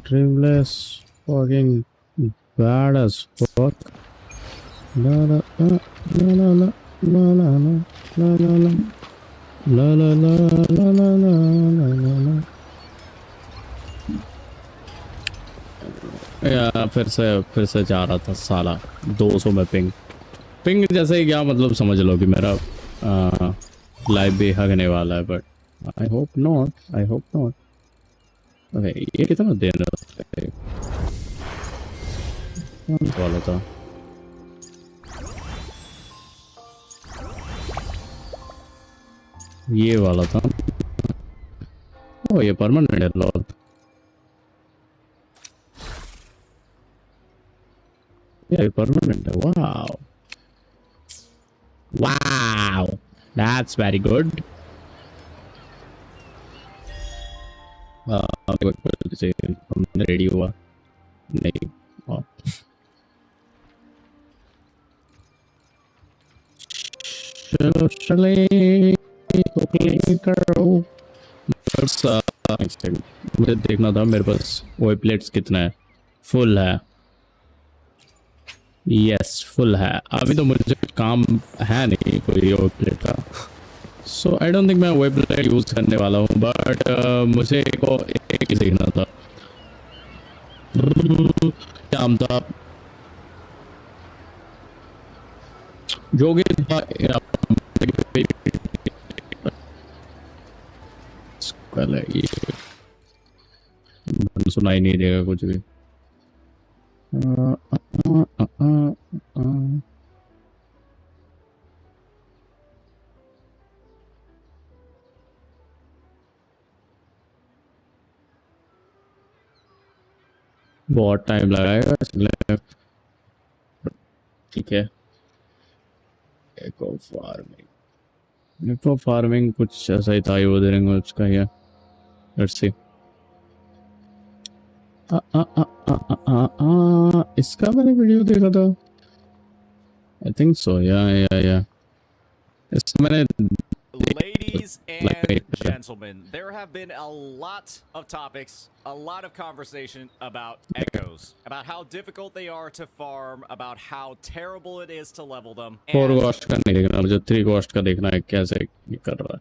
Driveless fucking bad as fuck. La la la la la la la la la la la la la la la la la la la. या फिर से जा रहा था साला 200 में पिंग पिंग जैसे क्या मतलब समझ लो कि मेरा लाइव भी हगने वाला है but I hope not okay ये कितना देर है कौन वाला था ये वाला था ओ ये परमानेंट है लॉर्ड ये परमानेंट है wow wow that's very good से रेडी हुआ नहीं चलो चले करो बस मुझे देखना था मेरे पास वो प्लेट्स कितना है फुल है यस फुल है अभी तो मुझे काम है नहीं कोई और प्लेट का सो आई डोंट थिंक मैं वेब प्लेट यूज करने वाला हूँ बट मुझे एक ही देखना था क्या हम था जो कि कल है ये सुनाई नहीं देगा कुछ भी बहुत टाइम लगाएगा ठीक है एको फार्मिंग कुछ ऐसा ही था वुथरिंग उसका ही है लेट्स सी इसका मैंने वीडियो देखा था आई थिंक सो या इसका मैंने Ladies and gentlemen, there have been a lot of topics, a lot of conversation about echoes, about how difficult they are to farm, about how terrible it is to level them. 4 cost का नहीं देखना मुझे 3 cost का देखना है कैसे कर रहा है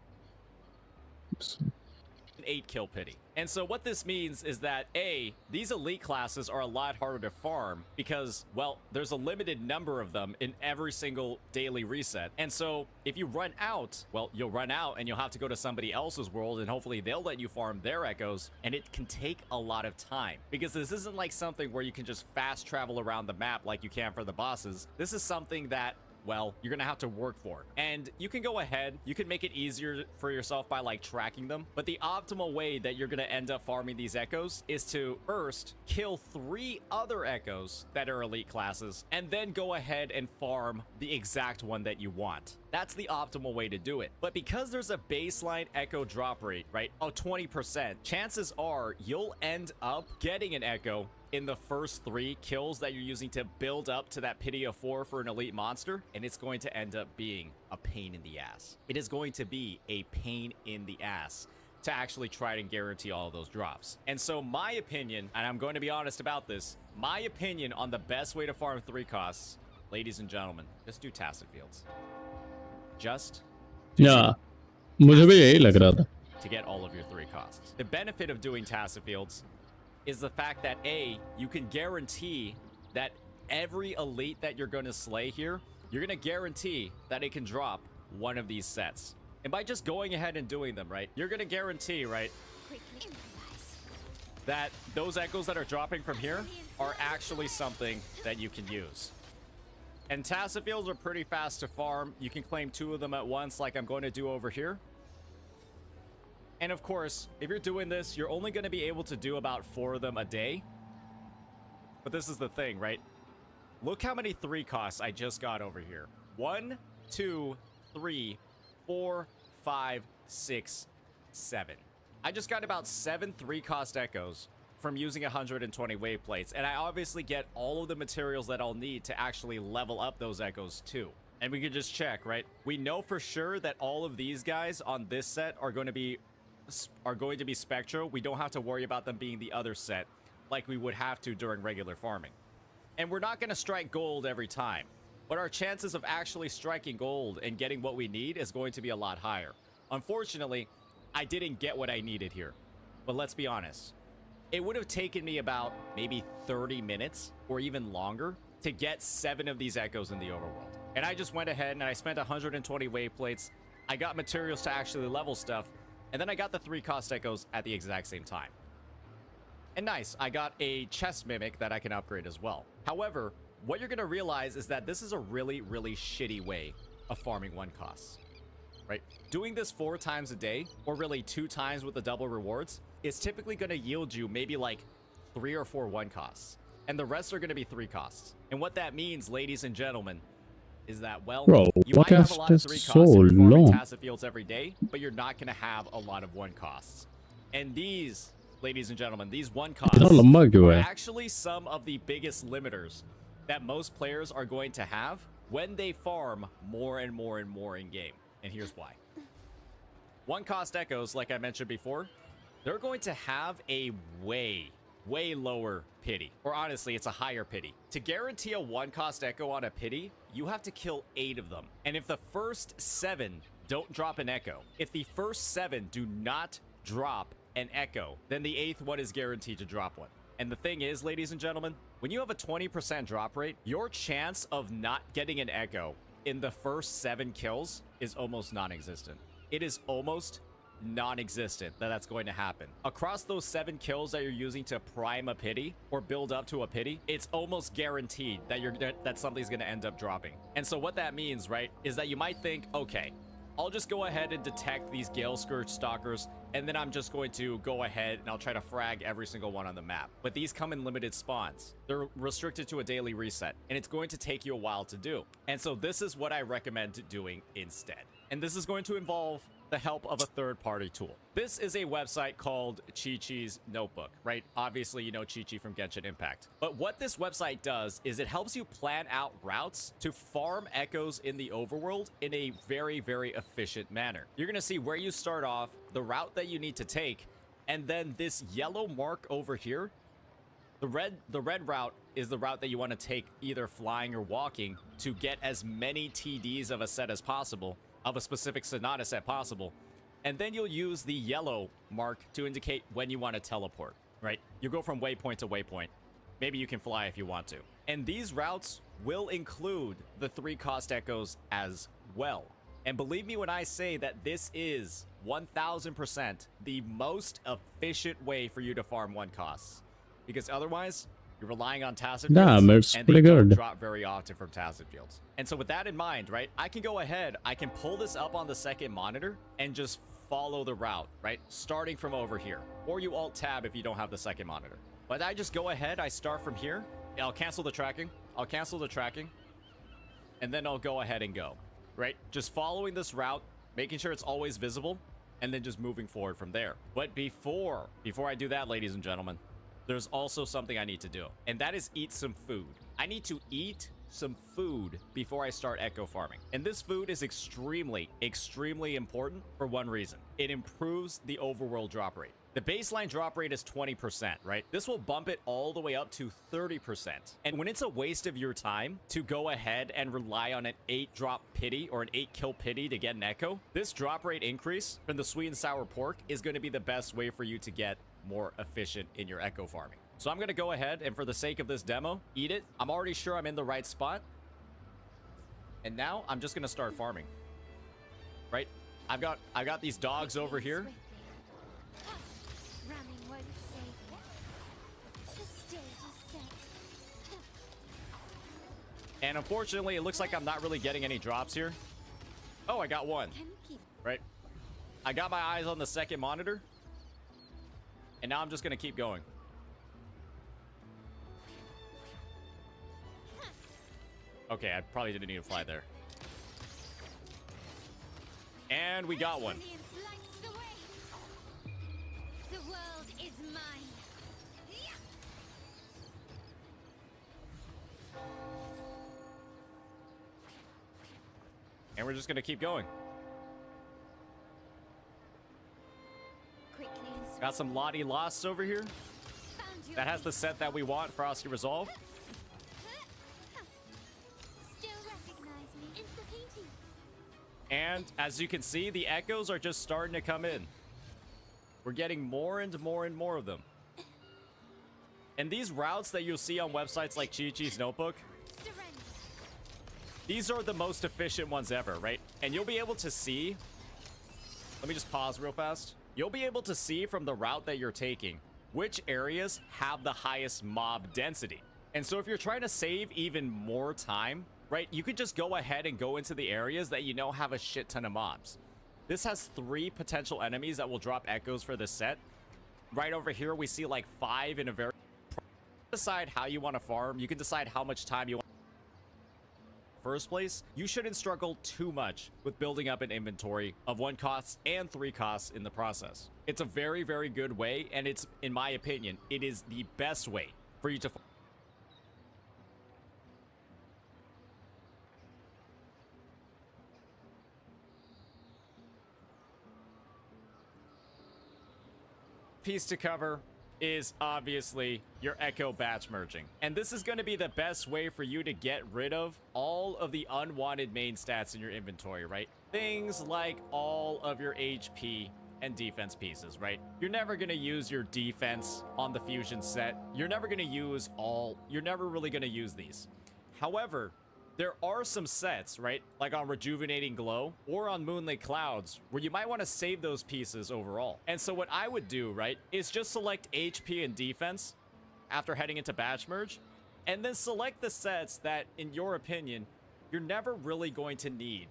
8 kill pity. And so what this means is that A, these elite classes are a lot harder to farm because, well, there's a limited number of them in every single daily reset. And so if you run out, well, you'll run out and you'll have to go to somebody else's world and hopefully they'll let you farm their echoes. And it can take a lot of time because this isn't like something where you can just fast travel around the map like you can for the bosses. This is something that, well, you're gonna have to work for. And you can go ahead, you can make it easier for yourself by like tracking them, but the optimal way that you're gonna end up farming these echoes is to first kill 3 other echoes that are elite classes and then go ahead and farm the exact one that you want. That's the optimal way to do it. But because there's a baseline echo drop rate, right, of 20%, chances are you'll end up getting an echo in the first 3 kills that you're using to build up to that pity of 4 for an elite monster, and it's going to end up being a pain in the ass. It is going to be a pain in the ass to actually try and guarantee all of those drops. And so my opinion, and I'm going to be honest about this, my opinion on the best way to farm 3 costs, ladies and gentlemen, just do tacit fields. Just मुझे भी यही लग रहा था to get all of your 3 costs. The benefit of doing tacit fields is the fact that A, you can guarantee that every elite that you're going to slay here, you're going to guarantee that it can drop one of these sets. And by just going ahead and doing them, right, you're going to guarantee, right, that those echoes that are dropping from here are actually something that you can use. And tacit fields are pretty fast to farm. You can claim 2 of them at once like I'm going to do over here. And of course, if you're doing this, you're only going to be able to do about 4 of them a day. But this is the thing, right? Look how many 3 costs I just got over here. 1, 2, 3, 4, 5, 6, 7. I just got about 7 3-cost echoes from using 120 wave plates, and I obviously get all of the materials that I'll need to actually level up those echoes too. And we can just check, right? We know for sure that all of these guys on this set are going to be spectral. We don't have to worry about them being the other set like we would have to during regular farming. And we're not going to strike gold every time, but our chances of actually striking gold and getting what we need is going to be a lot higher. Unfortunately, I didn't get what I needed here, but let's be honest. It would have taken me about maybe 30 minutes or even longer to get 7 of these echoes in the overworld. And I just went ahead and I spent 120 wave plates. I got materials to actually level stuff, and then I got the 3-cost echoes at the exact same time. And nice, I got a chest mimic that I can upgrade as well. However, what you're going to realize is that this is a really, really shitty way of farming 1 costs. Right? Doing this 4 times a day, or really 2 times with the double rewards, is typically going to yield you maybe like 3 or 4 1 costs. And the rest are going to be 3 costs. And what that means, ladies and gentlemen, is that, well, Bro, you might have a lot of 3 costs so if you're farming long. tacit fields every day, but you're not going to have a lot of 1 costs. And these, ladies and gentlemen, these 1 costs are actually some of the biggest limiters that most players are going to have when they farm more and more and more in game. And here's why. 1 cost echoes, like I mentioned before, they're going to have a way lower pity. Or honestly, it's a higher pity. To guarantee a 1 cost echo on a pity, you have to kill 8 of them. And if the first 7 don't drop an echo, if the first 7 do not drop an echo, then the 8th one is guaranteed to drop one. And the thing is, ladies and gentlemen, when you have a 20% drop rate, your chance of not getting an echo in the first 7 kills is almost non-existent. It is almost non-existent that's going to happen. Across those 7 kills that you're using to prime a pity or build up to a pity, it's almost guaranteed that something's going to end up dropping. And so what that means, right, is that you might think, okay, I'll just go ahead and detect these Gale Scourge stalkers, and then I'm just going to go ahead and I'll try to frag every single one on the map. But these come in limited spawns. They're restricted to a daily reset, and it's going to take you a while to do. And so this is what I recommend doing instead. And this is going to involve the help of a third-party tool. This is a website called Chi-Chi's Notebook, right? Obviously, you know Chi-Chi from Genshin Impact. But what this website does is it helps you plan out routes to farm echoes in the overworld in a very, very efficient manner. You're gonna see where you start off, the route that you need to take, and then this yellow mark over here, the red route is the route that you want to take either flying or walking to get as many TDs of a set as possible, of a specific Sonata set possible, and then you'll use the yellow mark to indicate when you want to teleport, right? You go from waypoint to waypoint. Maybe you can fly if you want to. And these routes will include the 3-cost echoes as well. And believe me when I say that this is 1000% the most efficient way for you to farm 1 costs. Because otherwise, you're relying on tacit fields, it's and pretty they don't good. drop very often from tacit fields. And so with that in mind, right, I can go ahead, I can pull this up on the second monitor and just follow the route, right, starting from over here. Or you alt-tab if you don't have the second monitor. But I just go ahead, I start from here, I'll cancel the tracking, and then I'll go ahead and go, right? Just following this route, making sure it's always visible, and then just moving forward from there. But before I do that, ladies and gentlemen, there's also something I need to do, and that is eat some food. I need to eat some food before I start echo farming. And this food is extremely, extremely important for one reason. It improves the overworld drop rate. The baseline drop rate is 20%, right? This will bump it all the way up to 30%. And when it's a waste of your time to go ahead and rely on an 8-drop pity or an 8-kill pity to get an echo, this drop rate increase from the sweet and sour pork is going to be the best way for you to get more efficient in your echo farming. So I'm going to go ahead and, for the sake of this demo, eat it. I'm already sure I'm in the right spot. And now I'm just going to start farming. Right? I've got these dogs over here. And unfortunately, it looks like I'm not really getting any drops here. Oh, I got one. Right? I got my eyes on the second monitor. And now I'm just going to keep going. Okay, I probably didn't need to fly there. And we got one. The world is mine. And we're just gonna keep going. Quickly and swiftly. Got some Lottie Losts over here. Found your That has the feet. set that we want, Frosty Resolve. Still recognize me. It's the painting. And as you can see, the echoes are just starting to come in. We're getting more and more and more of them. And these routes that you'll see on websites like Chi-Chi's Notebook, Surrender. these are the most efficient ones ever, right? And you'll be able to see... Let me just pause real fast. You'll be able to see from the route that you're taking which areas have the highest mob density. And so if you're trying to save even more time, right, you could just go ahead and go into the areas that you know have a shit ton of mobs. This has 3 potential enemies that will drop echoes for this set. Right over here, we see like 5 in a very... Decide how you want to farm. You can decide how much time you want. First place, you shouldn't struggle too much with building up an inventory of 1 costs and 3 costs in the process. It's a very, very good way, and it's, in my opinion, it is the best way for you to piece to cover is obviously your echo batch merging. And this is going to be the best way for you to get rid of all of the unwanted main stats in your inventory, right? Things like all of your HP and defense pieces, right? You're never going to use your defense on the fusion set. You're never going to use you're never really going to use these. However, there are some sets, right? Like on Rejuvenating Glow or on Moonlit Clouds, where you might want to save those pieces overall. And so what I would do, right, is just select HP and defense after heading into batch merge, and then select the sets that, in your opinion, you're never really going to need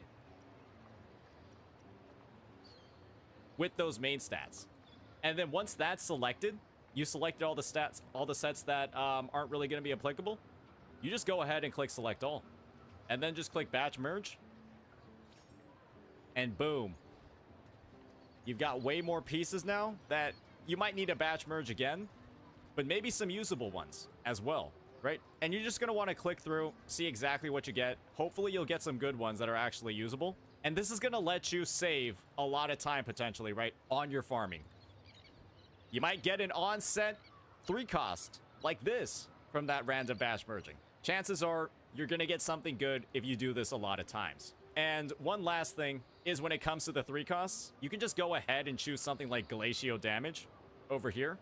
with those main stats. And then once that's selected, you selected all the stats, all the sets that aren't really going to be applicable, you just go ahead and click select all. And then just click batch merge. And boom. You've got way more pieces now that you might need a batch merge again, but maybe some usable ones as well, right? And you're just going to want to click through, see exactly what you get. Hopefully you'll get some good ones that are actually usable. And this is going to let you save a lot of time potentially, right, on your farming. You might get an on-set 3 cost like this from that random batch merging. Chances are you're going to get something good if you do this a lot of times. And one last thing is when it comes to the 3 costs, you can just go ahead and choose something like Glacial Damage over here.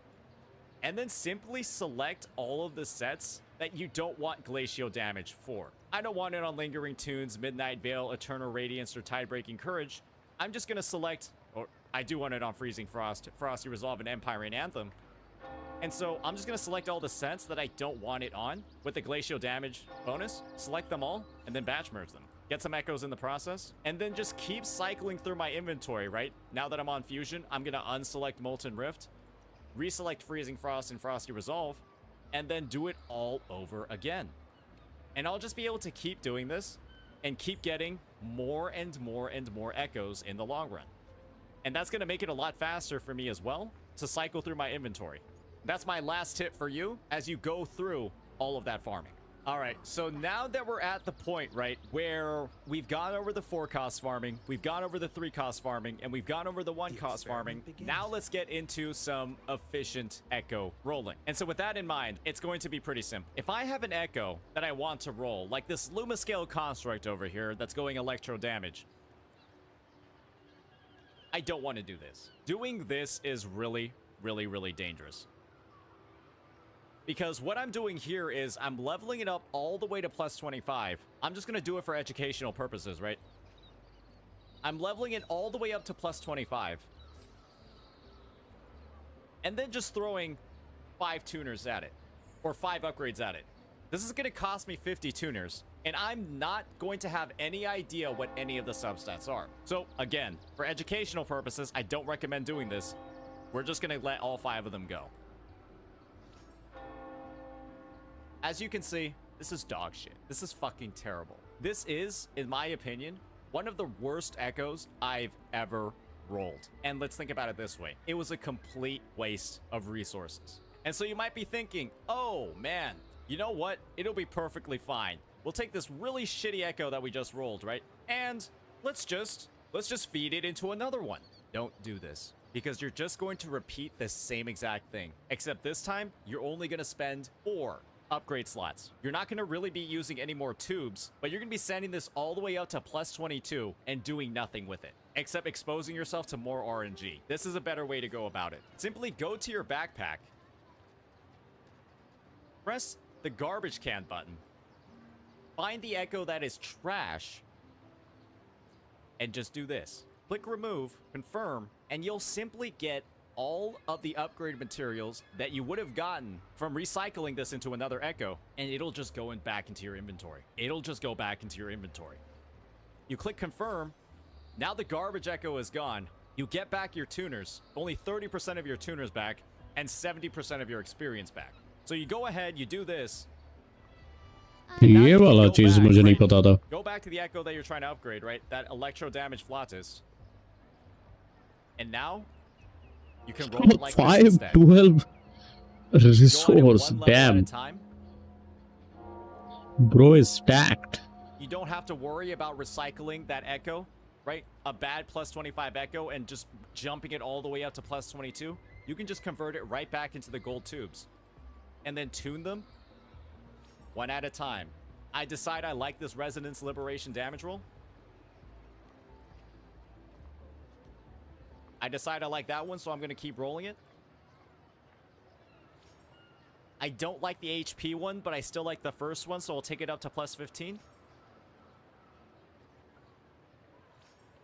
And then simply select all of the sets that you don't want Glacial Damage for. I don't want it on Lingering Tunes, Midnight Veil, Eternal Radiance, or Tide-Breaking Courage. I'm just going to select, or I do want it on Freezing Frost, Frosty Resolve, and Empire and Anthem. And so I'm just going to select all the sets that I don't want it on with the Glacial Damage bonus, select them all, and then batch merge them. Get some echoes in the process, and then just keep cycling through my inventory, right? Now that I'm on Fusion, I'm going to unselect Molten Rift, reselect Freezing Frost and Frosty Resolve, and then do it all over again. And I'll just be able to keep doing this and keep getting more and more and more echoes in the long run. And that's going to make it a lot faster for me as well to cycle through my inventory. That's my last tip for you as you go through all of that farming. All right, so now that we're at the point, right, where we've gone over the 4 cost farming, we've gone over the 3 cost farming, and we've gone over the 1 cost farming, now let's get into some efficient echo rolling. And so with that in mind, it's going to be pretty simple. If I have an echo that I want to roll, like this Luma Scale Construct over here that's going electro damage, I don't want to do this. Doing this is really, really, really dangerous. Because what I'm doing here is I'm leveling it up all the way to plus 25. I'm just going to do it for educational purposes, right? I'm leveling it all the way up to plus 25. And then just throwing 5 tuners at it. Or 5 upgrades at it. This is going to cost me 50 tuners. And I'm not going to have any idea what any of the substats are. So, again, for educational purposes, I don't recommend doing this. We're just going to let all 5 of them go. As you can see, this is dog shit. This is fucking terrible. This is, in my opinion, one of the worst echoes I've ever rolled. And let's think about it this way. It was a complete waste of resources. And so you might be thinking, oh man, you know what? It'll be perfectly fine. We'll take this really shitty echo that we just rolled, right? And let's just feed it into another one. Don't do this, because you're just going to repeat the same exact thing, except this time you're only going to spend 4 upgrade slots. You're not going to really be using any more tubes, but you're going to be sending this all the way out to plus 22 and doing nothing with it, except exposing yourself to more RNG. This is a better way to go about it. Simply go to your backpack, press the garbage can button, find the echo that is trash, and just do this. Click remove, confirm, and you'll simply get all of the upgrade materials that you would have gotten from recycling this into another echo, and it'll just go back into your inventory. It'll just go back into your inventory. You click confirm. Now the garbage echo is gone. You get back your tuners, only 30% of your tuners back, and 70% of your experience back. So you go ahead, you do this. ये वाला चीज मुझे नहीं पता था. Go back to the echo that you're trying to upgrade, right? That electro damage flatus. And now you can roll it like 512 resource. Damn. Bro is stacked. You don't have to worry about recycling that echo, right? A bad plus 25 echo and just jumping it all the way up to plus 22. You can just convert it right back into the gold tubes and then tune them one at a time. I decide I like this Resonance Liberation damage roll. I decide I like that one, so I'm going to keep rolling it. I don't like the HP one, but I still like the first one, so I'll take it up to plus 15.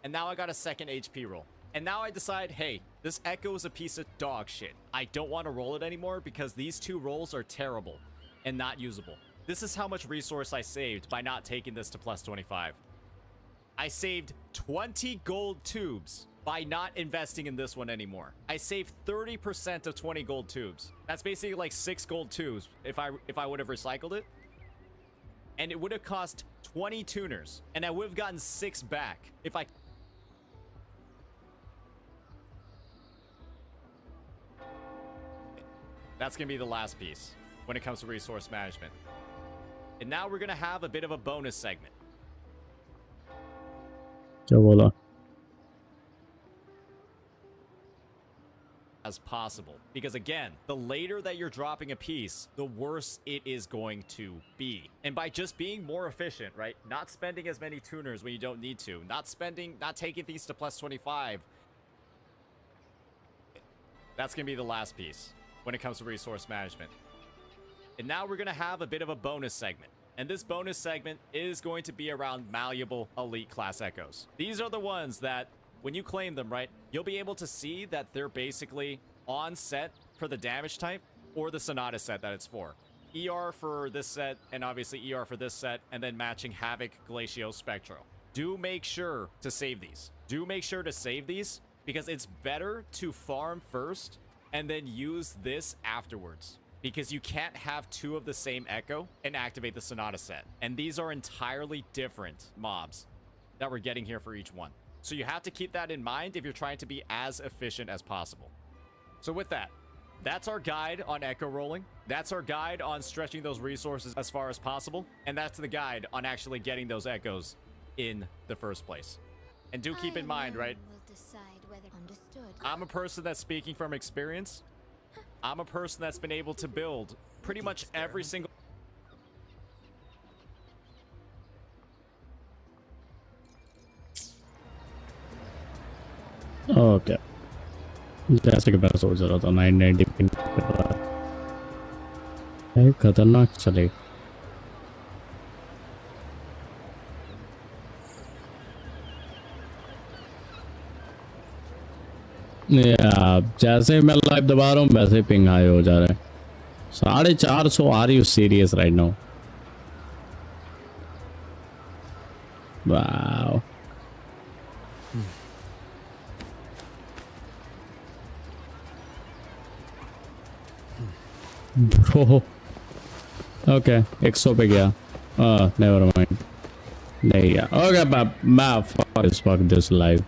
And now I got a second HP roll. And now I decide, hey, this echo is a piece of dog shit. I don't want to roll it anymore because these 2 rolls are terrible and not usable. This is how much resource I saved by not taking this to plus 25. I saved 20 gold tubes by not investing in this one anymore. I saved 30% of 20 gold tubes. That's basically like 6 gold tubes if I would have recycled it. And it would have cost 20 tuners, and I would have gotten 6 back if I... That's gonna be the last piece when it comes to resource management. And now we're gonna have a bit of a bonus segment. क्या बोला? As possible, because again, the later that you're dropping a piece, the worse it is going to be. And by just being more efficient, right, not spending as many tuners when you don't need to, not taking these to plus 25, that's gonna be the last piece when it comes to resource management. And now we're gonna have a bit of a bonus segment. And this bonus segment is going to be around malleable elite class echoes. These are the ones that when you claim them, right, you'll be able to see that they're basically on set for the damage type or the Sonata set that it's for. ER for this set, and obviously ER for this set, and then matching Havoc, Glacio, Spectro. Do make sure to save these. Do make sure to save these, because it's better to farm first and then use this afterwards. Because you can't have 2 of the same echo and activate the Sonata set. And these are entirely different mobs that we're getting here for each one. So you have to keep that in mind if you're trying to be as efficient as possible. So with that, that's our guide on echo rolling. That's our guide on stretching those resources as far as possible. And that's the guide on actually getting those echoes in the first place. And do keep in mind, right? I'm a person that's speaking from experience. I'm a person that's been able to build pretty much every single... Okay. जैसे कि मैं सोच रहा था 990 pin कर रहा है खतरनाक चले. या जैसे मैं लाइव दबा रहा हूँ वैसे पिंग हाई हो जा रहा है. 450. Are you serious right now? Wow. Bro okay 100 पे गया. नेवर माइंड नहीं गया. ओके मैं फक दिस लाइव.